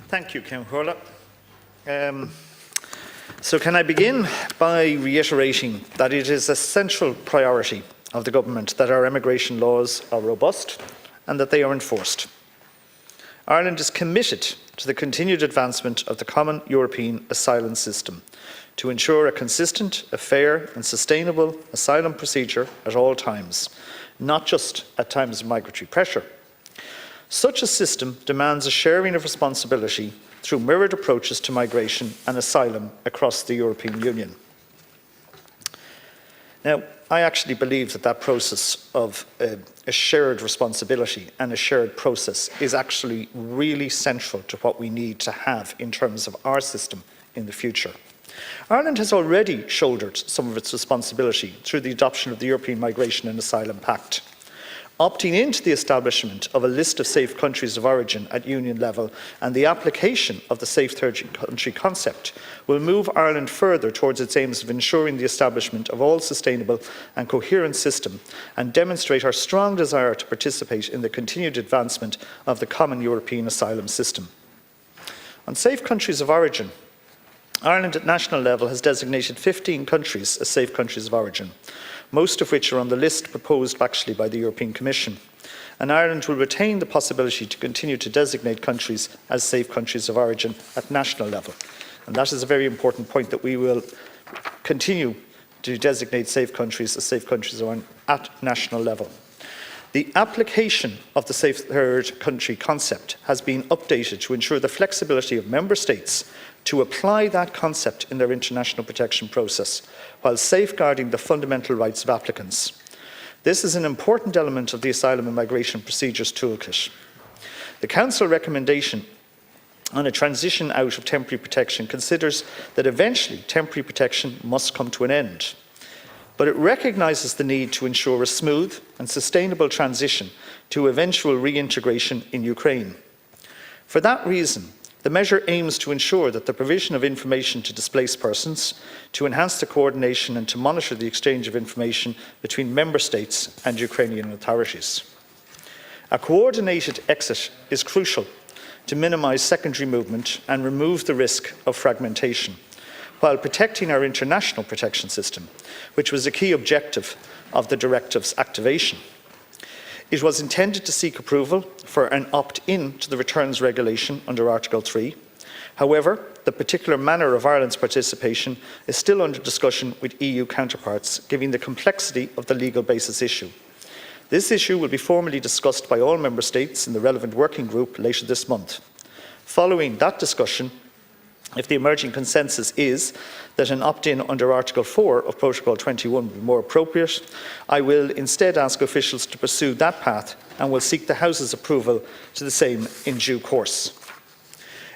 Thank you, Ceann Comhairle. So can I begin by reiterating that it is a central priority of the Government that our immigration laws are robust and that they are enforced. Ireland is committed to the continued advancement of the common European asylum system to ensure a consistent, a fair and sustainable asylum procedure at all times, not just at times of migratory pressure. Such a system demands a sharing of responsibility through mirrored approaches to migration and asylum across the European Union. Now, I actually believe that process of a shared responsibility and a shared process is actually really central to what we need to have in terms of our system in the future. Ireland has already shouldered some of its responsibility through the adoption of the European Migration and Asylum Pact. Opting into the establishment of a list of safe countries of origin at union level and the application of the safe third country concept will move Ireland further towards its aims of ensuring the establishment of all sustainable and coherent system and demonstrate our strong desire to participate in the continued advancement of the common European asylum system. On safe countries of origin, Ireland at national level has designated 15 countries as safe countries of origin, most of which are on the list proposed actually by the European Commission. And Ireland will retain the possibility to continue to designate countries as safe countries of origin at national level. And that is a very important point, that we will continue to designate safe countries as safe countries of origin at national level. The application of the safe third country concept has been updated to ensure the flexibility of member states to apply that concept in their international protection process, while safeguarding the fundamental rights of applicants. This is an important element of the Asylum and Migration Procedures Toolkit. The Council recommendation on a transition out of temporary protection considers that eventually temporary protection must come to an end, but it recognises the need to ensure a smooth and sustainable transition to eventual reintegration in Ukraine. For that reason, the measure aims to ensure that the provision of information to displaced persons, to enhance the coordination and to monitor the exchange of information between Member States and Ukrainian authorities. A coordinated exit is crucial to minimise secondary movement and remove the risk of fragmentation, while protecting our international protection system, which was a key objective of the directive's activation. It was intended to seek approval for an opt-in to the returns regulation under Article 3. However, the particular manner of Ireland's participation is still under discussion with EU counterparts, given the complexity of the legal basis issue. This issue will be formally discussed by all Member States in the relevant working group later this month. Following that discussion, if the emerging consensus is that an opt-in under Article 4 of Protocol 21 would be more appropriate, I will instead ask officials to pursue that path and will seek the House's approval to the same in due course.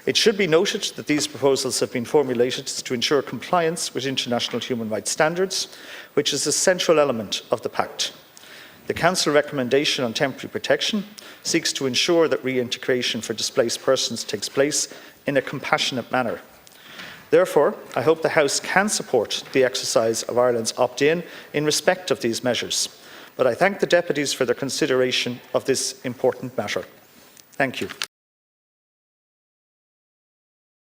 It should be noted that these proposals have been formulated to ensure compliance with international human rights standards, which is a central element of the Pact. The Council recommendation on temporary protection seeks to ensure that reintegration for displaced persons takes place in a compassionate manner. Therefore, I hope the House can support the exercise of Ireland's opt-in in respect of these measures. But I thank the deputies for their consideration of this important matter. Thank you.